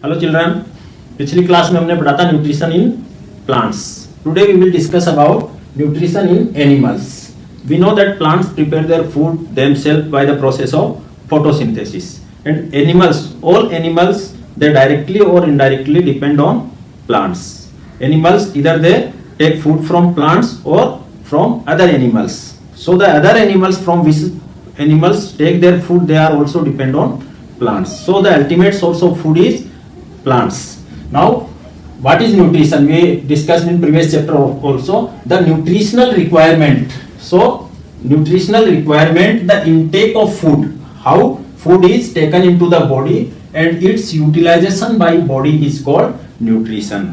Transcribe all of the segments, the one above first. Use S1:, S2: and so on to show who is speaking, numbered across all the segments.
S1: Hello children, पिछली class में हमने पढ़ा था nutrition in plants. Today we will discuss about nutrition in animals. We know that plants prepare their food themselves by the process of photosynthesis. And animals, all animals, they directly or indirectly depend on plants. Animals, either they take food from plants or from other animals. So the other animals from which animals take their food, they are also depend on plants. So the ultimate source of food is plants. Now, what is nutrition? We discussed in previous chapter also the nutritional requirement. So, nutritional requirement, the intake of food, how food is taken into the body and its utilization by body is called nutrition.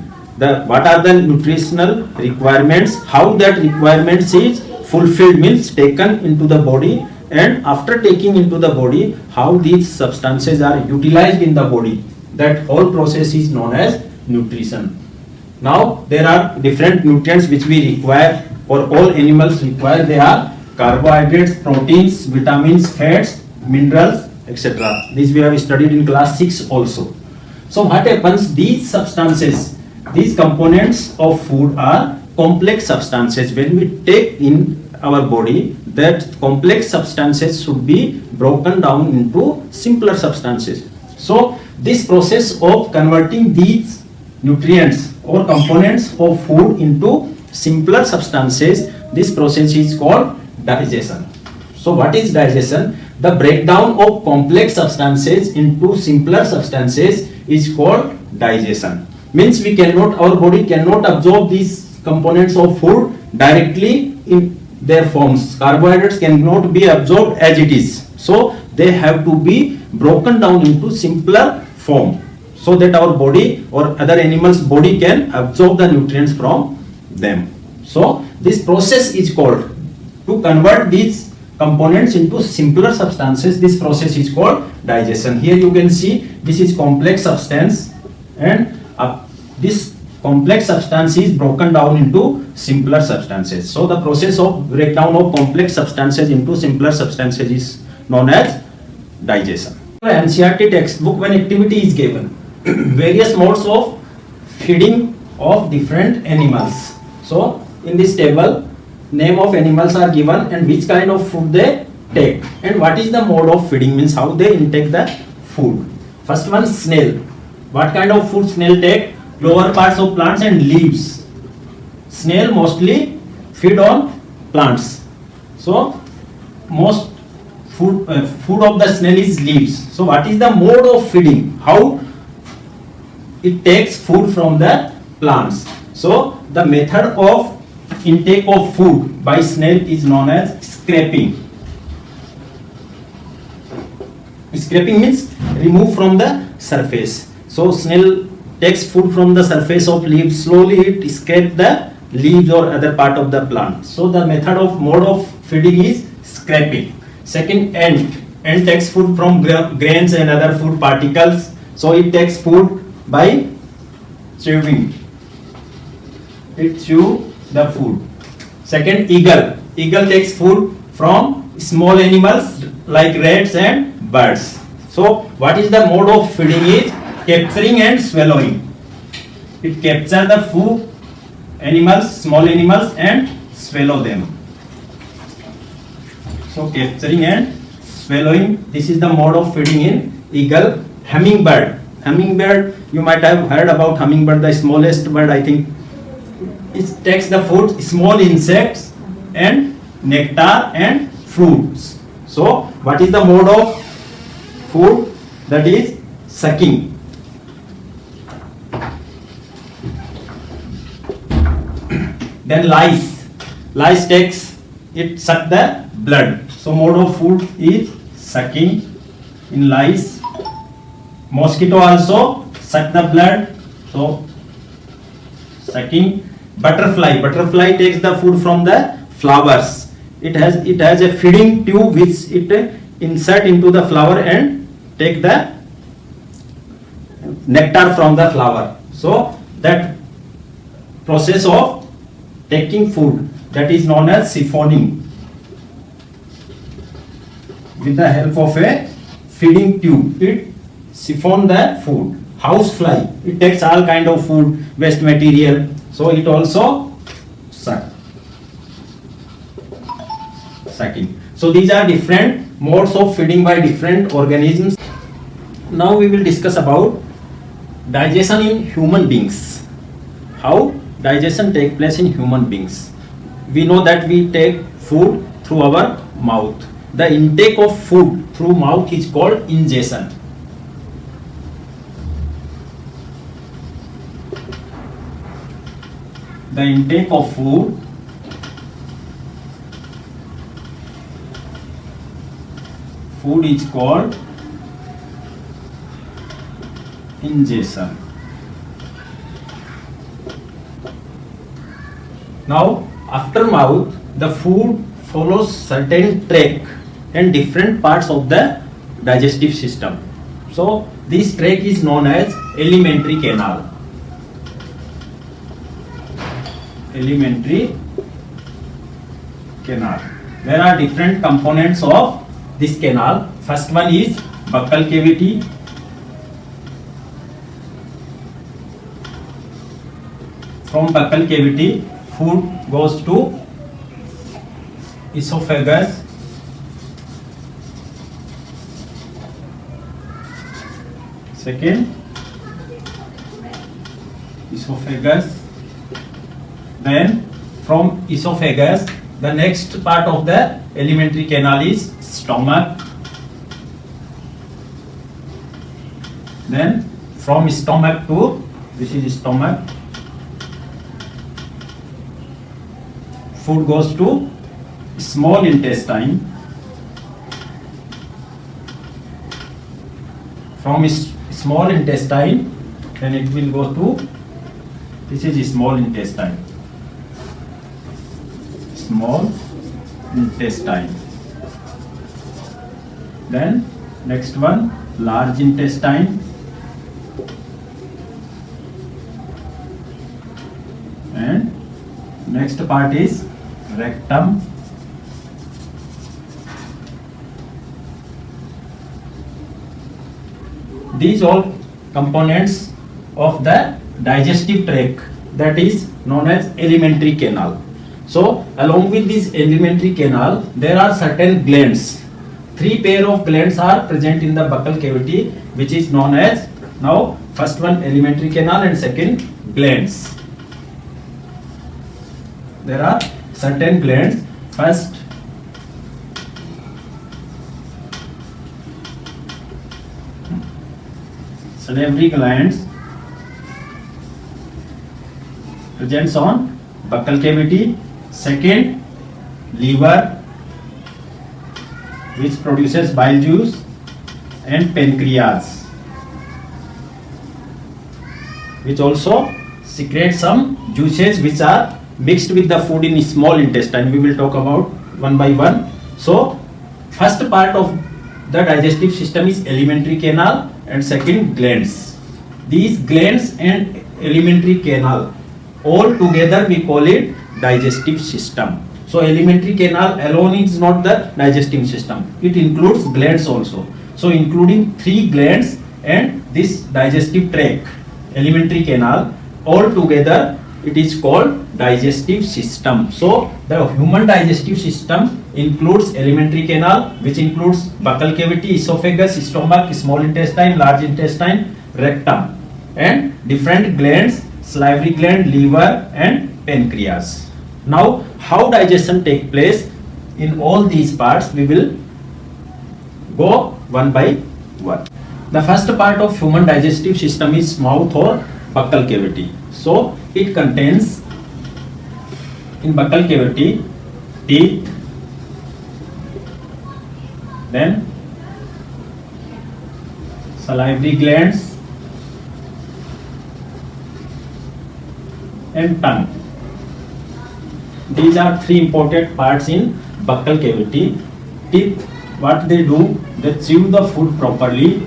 S1: What are the nutritional requirements? How that requirements is fulfilled means taken into the body, and after taking into the body, how these substances are utilized in the body. That whole process is known as nutrition. Now, there are different nutrients which we require, or all animals require. They are carbohydrates, proteins, vitamins, fats, minerals, etc. These we have studied in class 6 also. So what happens? These substances, these components of food are complex substances. When we take in our body, that complex substances should be broken down into simpler substances. So this process of converting these nutrients or components of food into simpler substances, this process is called digestion. So what is digestion? The breakdown of complex substances into simpler substances is called digestion. Means we cannot, our body cannot absorb these components of food directly in their forms. Carbohydrates cannot be absorbed as it is. So they have to be broken down into simpler form, so that our body or other animals' body can absorb the nutrients from them. So this process is called, to convert these components into simpler substances, this process is called digestion. Here you can see this is complex substance, and this complex substance is broken down into simpler substances. So the process of breakdown of complex substances into simpler substances is known as digestion. NCERT textbook, when activity is given, various modes of feeding of different animals. So in this table, name of animals are given and which kind of food they take, and what is the mode of feeding, means how they intake the food. First one, snail. What kind of food snail take? Lower parts of plants and leaves. Snail mostly feed on plants. So most food of the snail is leaves. So what is the mode of feeding? How it takes food from the plants. So the method of intake of food by snail is known as scraping. Scraping means remove from the surface. So snail takes food from the surface of leaves. Slowly it scrapes the leaves or other part of the plant. So the mode of feeding is scraping. Second, ant. Ant takes food from grains and other food particles. So it takes food by chewing. It chew the food. Second, eagle. Eagle takes food from small animals like rats and birds. So what is the mode of feeding is capturing and swallowing. It captures the food animals, small animals, and swallow them. So capturing and swallowing, this is the mode of feeding in eagle. Hummingbird. Hummingbird, you might have heard about hummingbird, the smallest bird, I think. It takes the food, small insects and nectar and fruits. So what is the mode of food? That is sucking. Then lice. Lice takes, it suck the blood. So mode of food is sucking in lice. Mosquito also suck the blood. So sucking. Butterfly. Butterfly takes the food from the flowers. It has a feeding tube which it insert into the flower and take the nectar from the flower. So that process of taking food, that is known as siphoning. With the help of a feeding tube, it siphon the food. house fly, it takes all kind of food waste material, so it also sucking. So these are different modes of feeding by different organisms. Now we will discuss about digestion in human beings. How digestion take place in human beings. We know that we take food through our mouth. The intake of food through mouth is called ingestion. The intake of food is called ingestion. Now after mouth, the food follows certain track and different parts of the digestive system. So this track is known as alimentary canal. Alimentary canal. There are different components of this canal. First one is buccal cavity. From buccal cavity, food goes to esophagus. Second, esophagus. Then from esophagus, the next part of the alimentary canal is stomach. Then from stomach to, this is stomach, food goes to small intestine. From small intestine, then it will go to, this is small intestine. Small intestine. Then next one, large intestine. And next part is rectum. These all components of the digestive tract, that is known as alimentary canal. So along with this alimentary canal, there are certain glands. 3 pair of glands are present in the buccal cavity, which is known as, now first one alimentary canal and second glands. There are certain glands. First, salivary glands presents on buccal cavity. Second, liver, which produces bile juice, and pancreas, which also secretes some juices which are mixed with the food in small intestine. We will talk about one by one. So first part of the digestive system is alimentary canal and second glands. These glands and alimentary canal all together we call it digestive system. So alimentary canal alone is not the digestive system. It includes glands also. So including 3 glands and this digestive tract, alimentary canal, all together it is called digestive system. So the human digestive system includes alimentary canal, which includes buccal cavity, esophagus, stomach, small intestine, large intestine, rectum, and different glands, salivary gland, liver, and pancreas. Now how digestion take place in all these parts, we will go one by one. The first part of human digestive system is mouth or buccal cavity. So it contains in buccal cavity teeth, then salivary glands and tongue. These are 3 important parts in buccal cavity. Teeth, what they do, they chew the food properly.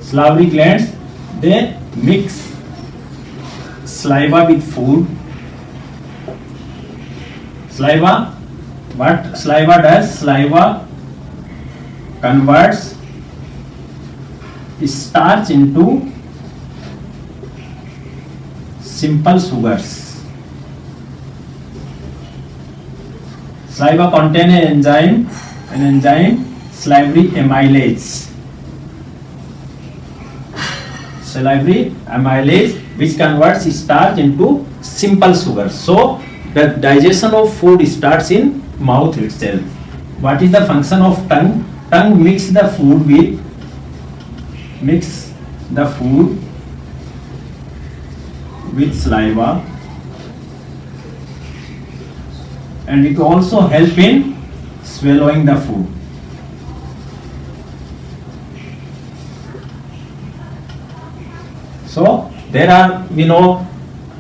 S1: Salivary glands, they mix saliva with food. Saliva, what saliva does? Saliva converts starch into simple sugars. Saliva contain an enzyme salivary amylase. Salivary amylase which converts starch into simple sugar. So the digestion of food starts in mouth itself. What is the function of tongue? Tongue mix the food with saliva, and it also help in swallowing the food. So there are, we know,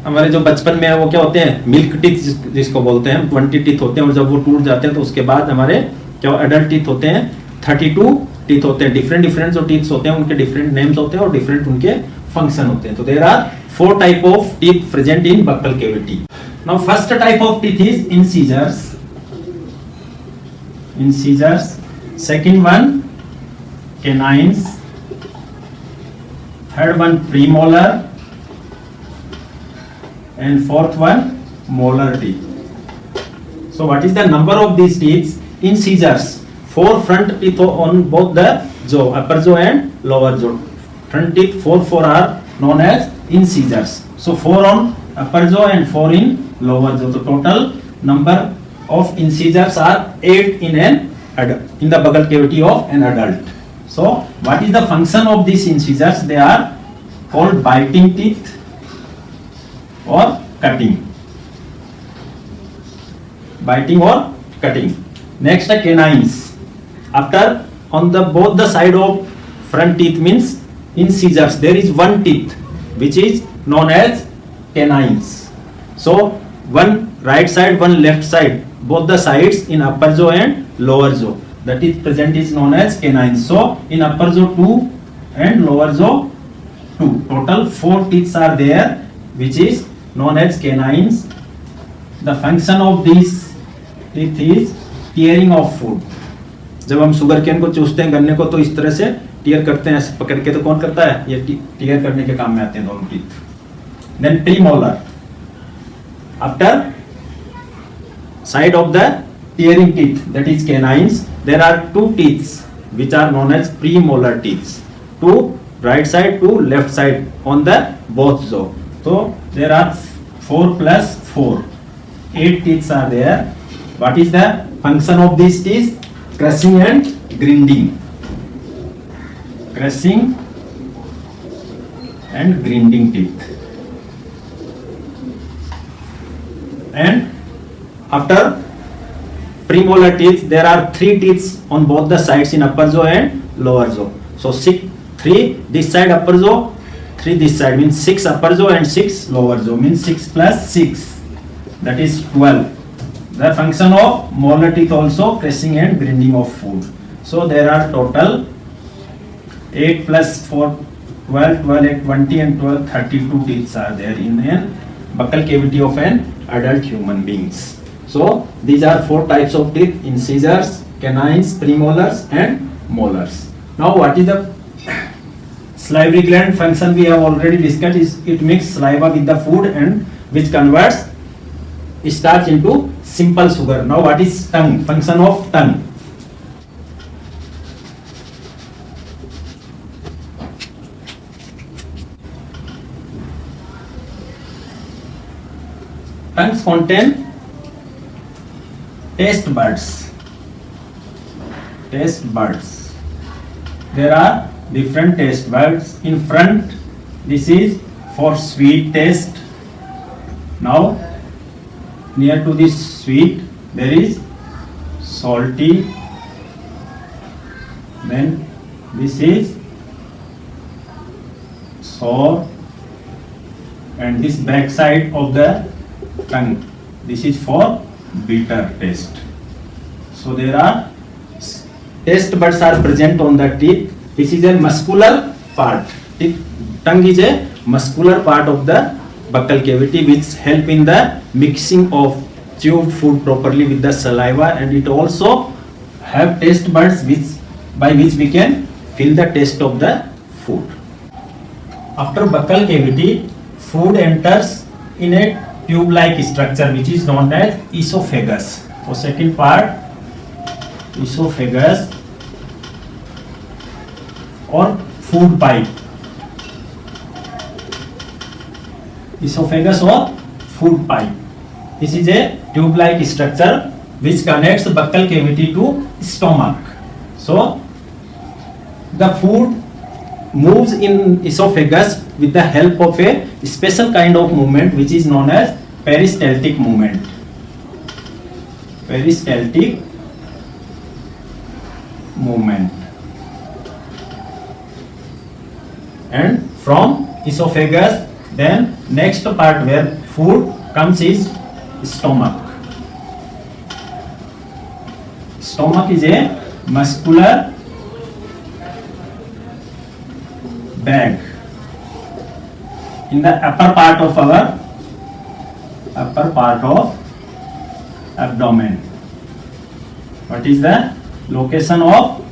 S1: हमारे जो बचपन में वो क्या होते हैं, milk teeth जिसको बोलते हैं, 20 टीथ होते हैं, और जब वो टूट जाते हैं तो उसके बाद हमारे क्या एडल्ट टीथ होते हैं, 32 टीथ होते हैं. डिफरेंट जो टीथ्स होते हैं उनके डिफरेंट नेम्स होते हैं और डिफरेंट उनके फंक्शन होते हैं. तो there are 4 type of teeth present in buccal cavity. Now first type of teeth is incisors. Second one canines. Third one premolar, and fourth one molar teeth. So what is the number of these teeth? Incisors, 4 front teeth on both the jaw, upper jaw and lower jaw. Front teeth 4 are known as incisors. So 4 on upper jaw and 4 in lower jaw. So total number of incisors are 8 in the buccal cavity of an adult. So what is the function of these incisors? They are called biting teeth or cutting. Biting or cutting. Next, the canines. After on the both the side of front teeth means incisors, there is one teeth which is known as canines. So one right side, one left side, both the sides in upper jaw and lower jaw. That is present is known as canines. So in upper jaw 2 and lower jaw 2. Total 4 teeth are there, which is known as canines. The function of these teeth is tearing of food. जब हम sugar cane को चूसते हैं, गन्ने को, तो इस तरह से टीयर करते हैं, ऐसे पकड़ के. तो कौन करता है? ये टीयर करने के काम में आते हैं दोनों teeth. Then premolar. After side of the tearing teeth, that is canines, there are 2 teeth which are known as premolar teeth. 2 right side, 2 left side on the both jaw. So there are 4 plus 4, 8 teeth are there. What is the function of these teeth? Crushing and grinding. Crushing and grinding teeth. And after premolar teeth, there are 3 teeth on both the sides in upper jaw and lower jaw. So 3 this side upper jaw, 3 this side, means 6 upper jaw and 6 lower jaw, means 6 plus 6, that is 12. The function of molar teeth also crushing and grinding of food. So there are total 8 plus 4, 12, 12, 8, 20 and 12, 32 teeth are there in a buccal cavity of an adult human beings. So these are 4 types of teeth: incisors, canines, premolars and molars. Now what is the salivary gland function? We have already discussed. Is it mixes saliva with the food and which converts starch into simple sugar. Now what is tongue? Function of tongue. Tongues contain taste buds. Taste buds. There are different taste buds. In front, this is for sweet taste. Now near to this sweet there is salty. Then this is sour, and this back side of the tongue, this is for bitter taste. So there are taste buds are present on the teeth. This is a muscular part. Tongue is a muscular part of the buccal cavity which help in the mixing of chewed food properly with the saliva, and it also have taste buds by which we can feel the taste of the food. After buccal cavity, food enters in a tube-like structure which is known as esophagus. So second part, esophagus or food pipe. Esophagus or food pipe. This is a tube-like structure which connects the buccal cavity to stomach. So the food moves in esophagus with the help of a special kind of movement which is known as peristaltic movement. Peristaltic movement. And from esophagus, then next part where food comes is stomach. Stomach is a muscular bag in the upper part of abdomen. What is the location of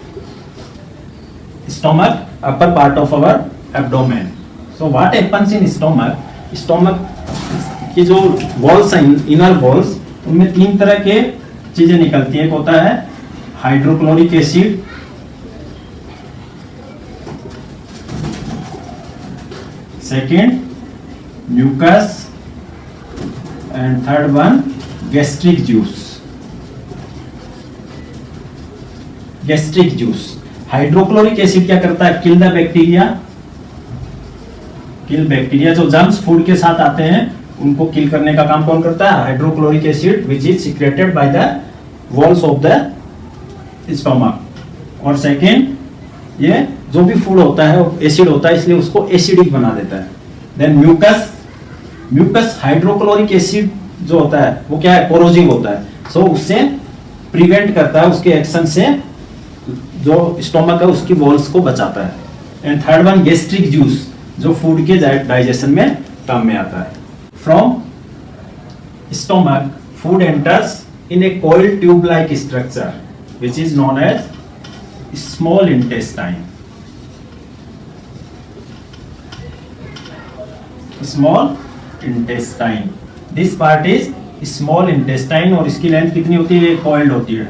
S1: stomach? Upper part of our abdomen. So what happens in stomach? Stomach की जो walls हैं, inner walls, उनमें तीन तरह के चीजें निकलती है. एक होता है hydrochloric acid, second mucus, and third one gastric juice. Gastric juice. Hydrochloric acid क्या करता है? Kill the bacteria. Kill bacteria. जो जर्म्स फूड के साथ आते हैं उनको किल करने का काम कौन करता है? Hydrochloric acid which is secreted by the walls of the stomach. और सेकेंड, ये जो भी फूड होता है वो एसिड होता है, इसलिए उसको एसिडिक बना देता है. Then mucus. Mucus hydrochloric acid जो होता है वो क्या है? कोरोजिव होता है. सो उससे प्रिवेंट करता है, उसके एक्शन से जो स्टोमक है उसकी वॉल्स को बचाता है. And third one gastric juice, जो फूड के डाइजेशन में काम में आता है. From stomach food enters in A coiled tube like structure which is known as small intestine. Small intestine. This part is small intestine और इसकी लेंथ कितनी होती है? coiled होती है.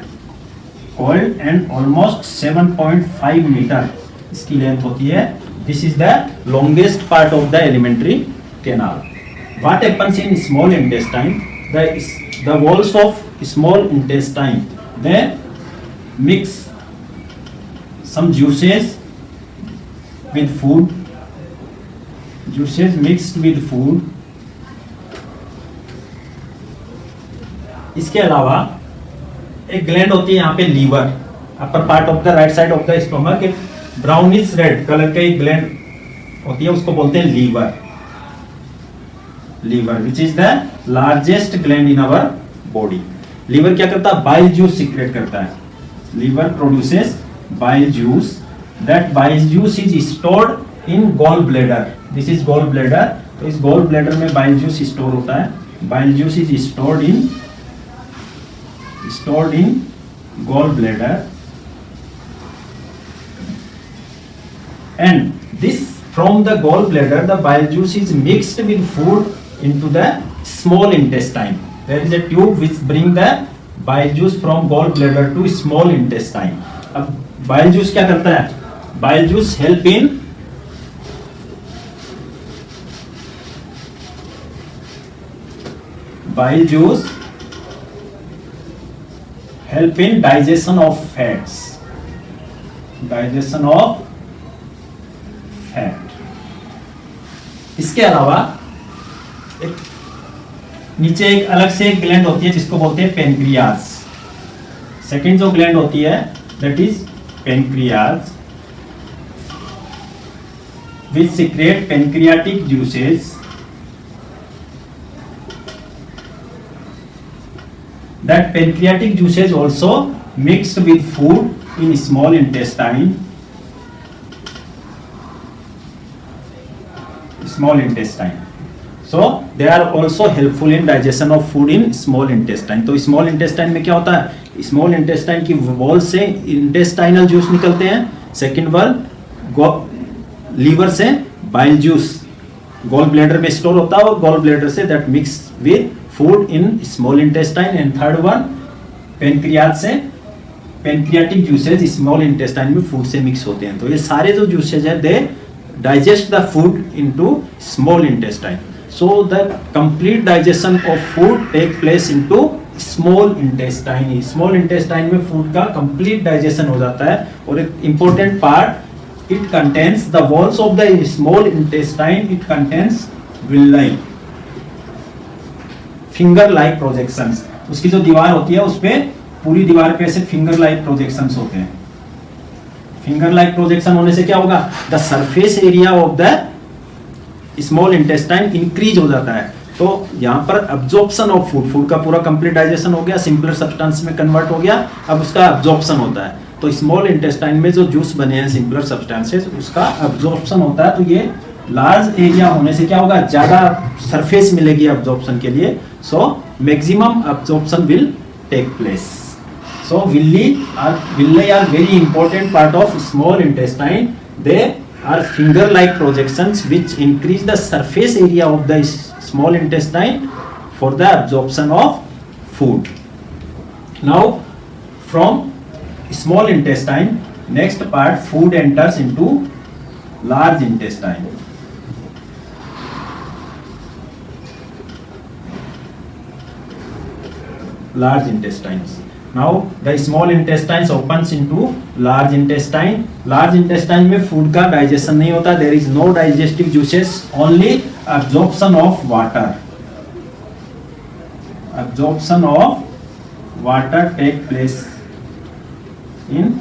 S1: coiled and almost 7.5 मीटर इसकी लेंथ होती है. This is the longest part of the alimentary canal. What happens in small intestine? The walls of small intestine, they mix some juices with food. Juices mixed with food. इसके अलावा एक gland होती है यहाँ पे, liver. Upper part of the right side of the stomach एक brownish red colour का एक ग्लैंड होती है, उसको बोलते हैं liver. Liver which is the largest gland in our body. Liver क्या करता है? बाइल जूस सीक्रेट करता है. Liver produces bile juice. That bile juice is stored in gall bladder. This is gall bladder. तो इस गॉल ब्लैडर में bile juice store होता है. Bile juice is stored in gall bladder. And this from the gallbladder the bile juice is mixed with food into the small intestine. There is a tube which bring the bile juice from gallbladder to small intestine. अब bile juice क्या करता है? Bile juice help in digestion of fats. Digestion of fat. इसके अलावा एक नीचे एक अलग से एक ग्लैंड होती है जिसको बोलते हैं पेनक्रियाज. सेकेंड जो ग्लैंड होती है that is pancreas which secret pancreatic juices. That pancreatic juices also mixed with food in small intestine. Small intestine. So they are also helpful in digestion of food in small intestine. तो small intestine में क्या होता है? Small intestine की wall से intestinal juice निकलते हैं. Second one liver से bile juice गॉल ब्लैडर में स्टोर होता है और गॉल ब्लैडर से that mix with food in small intestine. And third one pancreas से पेनक्रियाटिक जूसेज स्मॉल इंटेस्टाइन में फूड से मिक्स होते हैं। तो ये सारे जो जूसेज है they digest the food into small intestine. So the complete digestion of food take place into small intestine. Small intestine में फूड का कंप्लीट डाइजेशन हो जाता है। और एक important part, it contains the walls of the small intestine, it contains विल्लाई, finger like projections. उसकी जो दीवार होती है उस पे पूरी दीवार पे ऐसे फिंगर लाइक प्रोजेक्शंस होते हैं। फिंगर लाइक प्रोजेक्शन होने से क्या होगा, the surface area of the small intestine increase हो जाता है। तो यहाँ पर अब्जॉर्प्शन ऑफ फूड, फूड का पूरा कंप्लीट डाइजेशन हो गया, सिंपलर सब्सटेंस में कन्वर्ट हो गया, अब उसका अब्जॉर्प्शन होता है। तो स्मॉल इंटेस्टाइन में जो जूस बने हैं सिंपलर सब्सटेंसेस, उसका अब्जॉर्प्शन होता है। तो ये लार्ज एरिया होने से क्या होगा, ज्यादा सरफेस मिलेगी अब्जॉर्प्शन के लिए। So maximum absorption will take place. So villi are very important part of small intestine. They are finger-like projections which increase the surface area of the small intestine for the absorption of food. Now, from small intestine, next part food enters into large intestine. Large intestines. Now the small intestines opens into large intestine. Large intestine में food का digestion नहीं होता. There is no digestive juices, only absorption of water. Absorption of water take place in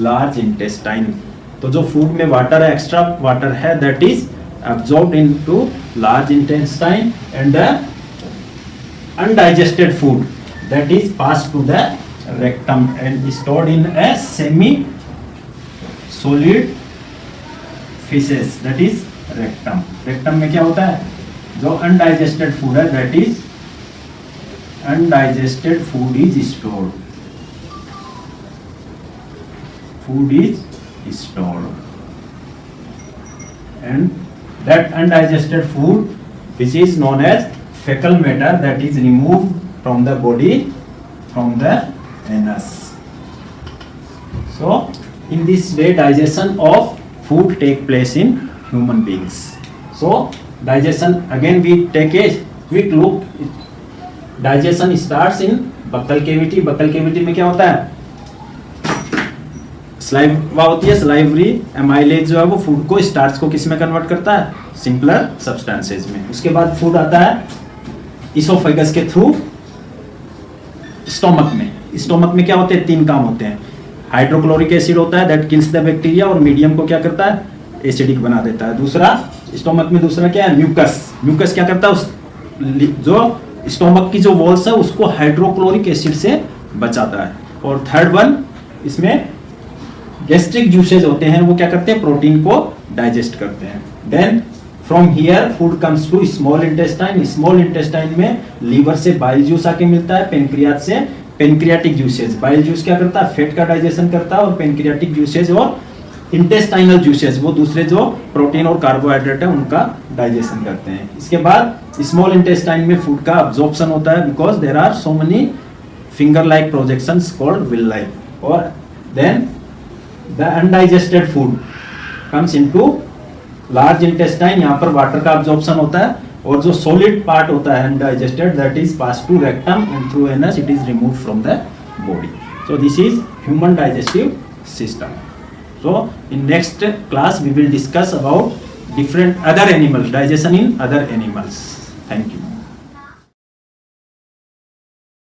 S1: large intestine. तो जो food में water है, extra water है, that is absorbed into large intestine, and the undigested food that is passed to the rectum and stored in a semi solid feces, that is rectum. rectum में क्या होता है, जो undigested food है, that is undigested food is stored. Food is stored, and that undigested food which is known as fecal matter, that is removed from the body, from the anus. So in this way digestion of food take place in human beings. So digestion, again we take a quick look. Digestion starts in buccal cavity. buccal cavity में क्या होता है, saliva होती है, salivary amylase जो है वो food को, स्टार्च को किस में कन्वर्ट करता है, सिंपलर सब्सटेंसेज में। उसके बाद फूड आता है इसोफेगस के थ्रू स्टोमक में। स्टोमक में क्या होते हैं, तीन काम होते हैं। हाइड्रोक्लोरिक एसिड होता है, दैट किल्स द बैक्टीरिया, और मीडियम को क्या करता है, एसिडिक बना देता है। दूसरा स्टोमक में दूसरा क्या है, म्यूकस। म्यूकस क्या करता है, उस जो स्टोमक की जो वॉल्स है उसको हाइड्रोक्लोरिक एसिड से बचाता है। और थर्ड वन, इसमें गैस्ट्रिक जूसेज होते हैं, वो क्या करते हैं, प्रोटीन को डाइजेस्ट करते हैं। Then from here food comes to small intestine. Small intestine में लीवर से बाइल जूस आके मिलता है, पेनक्रियाज से पेनक्रियाटिक जूसेज। बाइल जूस क्या करता है, फेट का डाइजेशन करता है, और पेनक्रियाटिक जूसेज और इंटेस्टाइनल जूसेज वो दूसरे जो प्रोटीन और कार्बोहाइड्रेट है उनका डाइजेशन करते हैं। इसके बाद स्मॉल इंटेस्टाइन में फूड का अब्जॉर्प्शन होता है, because there are so many finger like projections called villi. और then the undigested food comes into large intestine. यहाँ पर वाटर का अब्जॉर्प्शन होता है, और जो सॉलिड पार्ट होता है undigested, that is pass to rectum and through anus it is removed from the body. So this is human digestive system. So in next class we will discuss about different other animals, digestion in other animals. Thank you.